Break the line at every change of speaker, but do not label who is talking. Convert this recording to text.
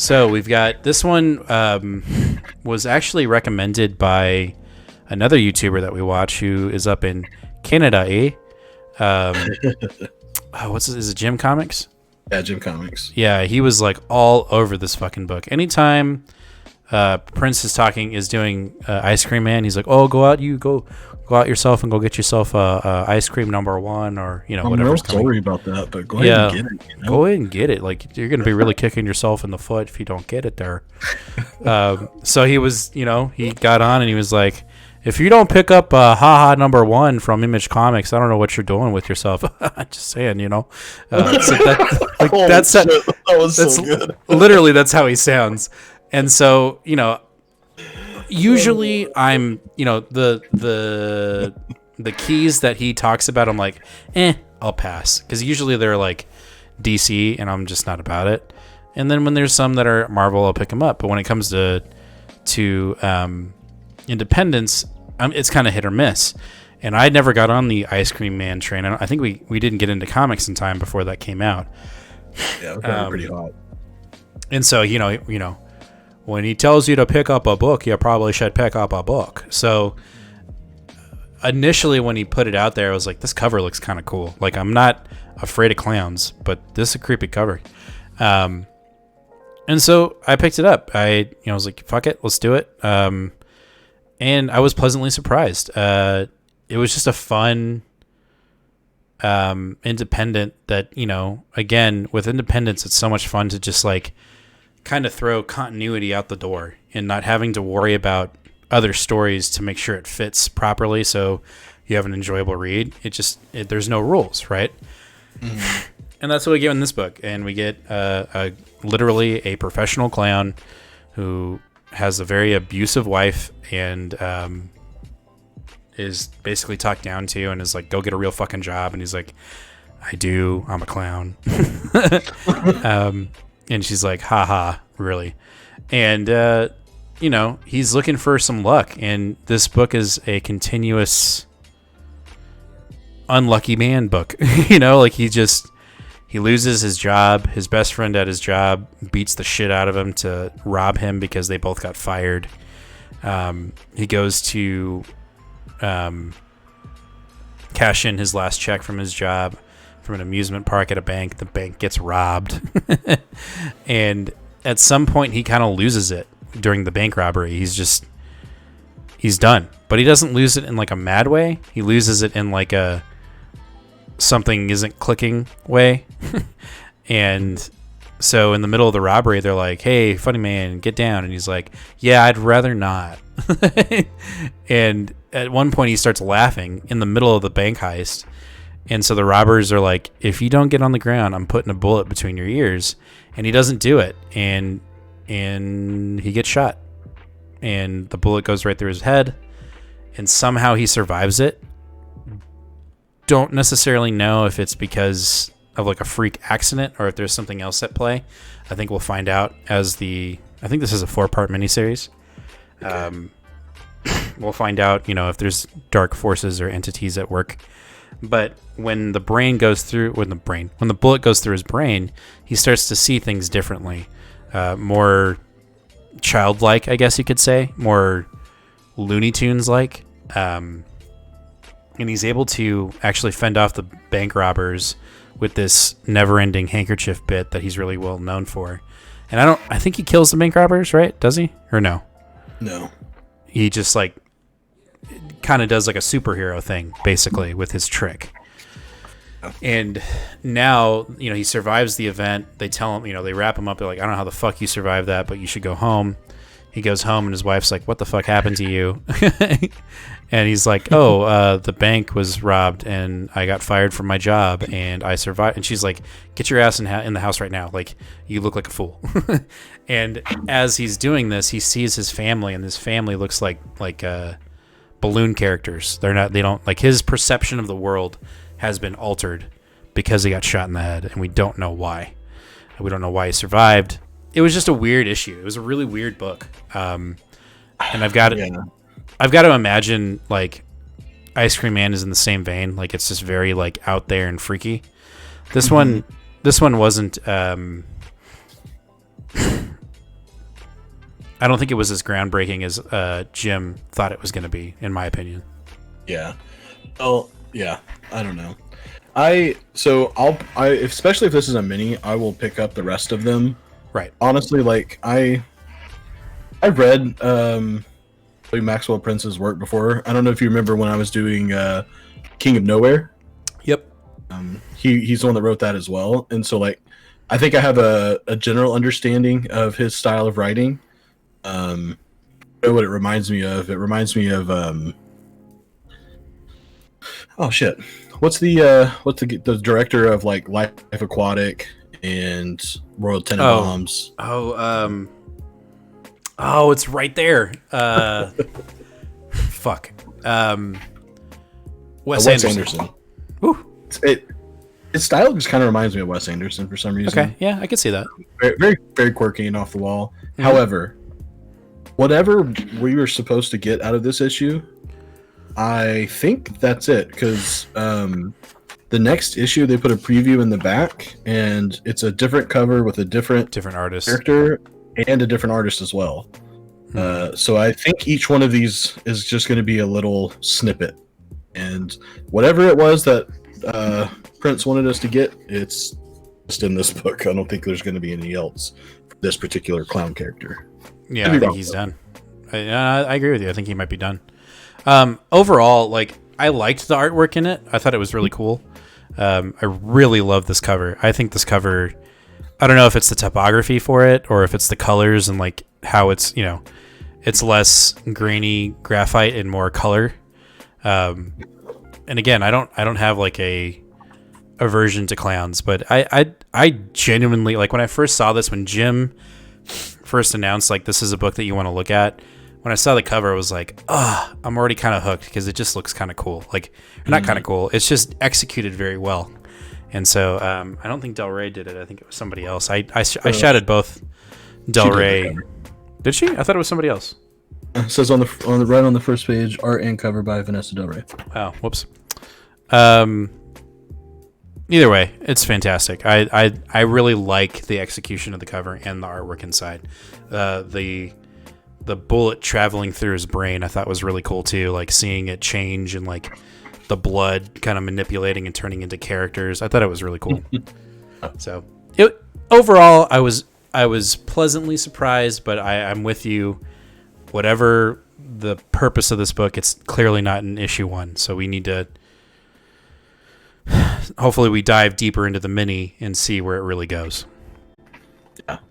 So we've got this one was actually recommended by another YouTuber that we watch who is up in Canada, what's it? Is it Jim Comics?
Yeah, Jim Comics.
Yeah, he was like all over this fucking book. Anytime Prince is doing Ice Cream Man, he's like, "Oh, go out yourself and go get yourself ice cream number 1 or
I'm real sorry about that, but go ahead and get it.
Go ahead and get it. Like you're gonna be really kicking yourself in the foot if you don't get it there." So he was, he got on and he was like, "If you don't pick up HaHa number 1 from Image Comics, I don't know what you're doing with yourself." Just saying, so
that was so good.
Literally, that's how he sounds. And so, usually I'm, the keys that he talks about, I'm like, I'll pass. Because usually they're like DC and I'm just not about it. And then when there's some that are Marvel, I'll pick them up. But when it comes to independence, it's kind of hit or miss. And I never got on the Ice Cream Man train. I think we didn't get into comics in time before that came out.
Yeah, it was pretty hot.
And so, when he tells you to pick up a book, you probably should pick up a book. So initially when he put it out there, I was like, this cover looks kind of cool. Like, I'm not afraid of clowns, but this is a creepy cover. And so I picked it up. I was like, fuck it, let's do it. And I was pleasantly surprised. It was just a fun independent that, again, with independence, it's so much fun to just like kind of throw continuity out the door and not having to worry about other stories to make sure it fits properly so you have an enjoyable read. There's no rules, right? Mm-hmm. And that's what we get in this book. And we get literally a professional clown who has a very abusive wife and is basically talked down to and is like, go get a real fucking job. And he's like, I'm a clown. And she's like, haha, really? And, he's looking for some luck. And this book is a continuous unlucky man book. He loses his job. His best friend at his job beats the shit out of him to rob him because they both got fired. He goes to cash in his last check from his job from an amusement park at a bank. The bank gets robbed. And at some point he kind of loses it during the bank robbery. He's done. But he doesn't lose it in like a mad way. He loses it in like a something isn't clicking way. And so in the middle of the robbery, they're like, "Hey, funny man, get down." And he's like, "Yeah, I'd rather not." And at one point he starts laughing in the middle of the bank heist. And so the robbers are like, "If you don't get on the ground, I'm putting a bullet between your ears." And he doesn't do it. And he gets shot. And the bullet goes right through his head. And somehow he survives it. Don't necessarily know if it's because of like a freak accident or if there's something else at play. I think we'll find out I think this is a 4-part miniseries. Okay. We'll find out, if there's dark forces or entities at work. But when the bullet goes through his brain, he starts to see things differently. More childlike, I guess you could say. More Looney Tunes like. And he's able to actually fend off the bank robbers with this never-ending handkerchief bit that he's really well known for. And I think he kills the bank robbers, right? Does he? Or no?
No.
He just like kind of does like a superhero thing basically with his trick. And now, he survives the event. They tell him, they wrap him up. They're like, "I don't know how the fuck you survived that, but you should go home." He goes home and his wife's like, "What the fuck happened to you?" And he's like, "Oh, the bank was robbed and I got fired from my job and I survived." And she's like, "Get your ass in the house right now. Like, you look like a fool." And as he's doing this, he sees his family, and his family looks like balloon characters. They don't like, his perception of the world has been altered because he got shot in the head, and we don't know why. We don't know why he survived. It was just a weird issue. It was a really weird book. And I've got to imagine like Ice Cream Man is in the same vein. Like, it's just very like out there and freaky. This one wasn't. I don't think it was as groundbreaking as Jim thought it was going to be, in my opinion.
Yeah. Well, yeah. I don't know. Especially if this is a mini, I will pick up the rest of them.
Right.
Honestly, like I read Maxwell Prince's work before. I don't know if you remember when I was doing King of Nowhere.
Yep.
He's the one that wrote that as well, and so like I think I have a general understanding of his style of writing. You know what it reminds me of? It reminds me of oh shit. What's the director of like Life Aquatic and Royal Tenenbaums?
It's right there. Fuck. Wes Anderson.
Woo. Its style just kind of reminds me of Wes Anderson for some reason.
Okay, yeah, I can see that.
Very, very, very quirky and off the wall.
Mm-hmm.
However, whatever we were supposed to get out of this issue, I think that's it. Because the next issue, they put a preview in the back, and it's a different cover with a different
artist
character and a different artist as well. So I think each one of these is just going to be a little snippet, and whatever it was that Prince wanted us to get, it's just in this book. I don't think there's going to be anything else for this particular clown character.
Yeah, I think he's done. I agree with you. I think he might be done. Overall, like, I liked the artwork in it. I thought it was really cool. I really love this cover. I think this cover, I don't know if it's the typography for it or if it's the colors and like how it's, you know, it's less grainy graphite and more color. And again, I don't have like a aversion to clowns, but I genuinely, like, when I first saw this, when Jim first announced like this is a book that you want to look at, when I saw the cover, I was like, I'm already kind of hooked because it just looks kind of cool. Like, not kind of cool. It's just executed very well. And so I don't think Del Rey did it. I think it was somebody else. I shouted both Del Rey. Did she? I thought it was somebody else.
It says on the right on the first page, art and cover by Vanessa Del Rey.
Oh, whoops. Either way, it's fantastic. I really like the execution of the cover and the artwork inside. The bullet traveling through his brain I thought was really cool too, like seeing it change and like the blood kind of manipulating and turning into characters. I thought it was really cool. So overall I was pleasantly surprised, but I'm with you. Whatever the purpose of this book, it's clearly not in issue 1, so we need to hopefully we dive deeper into the mini and see where it really goes.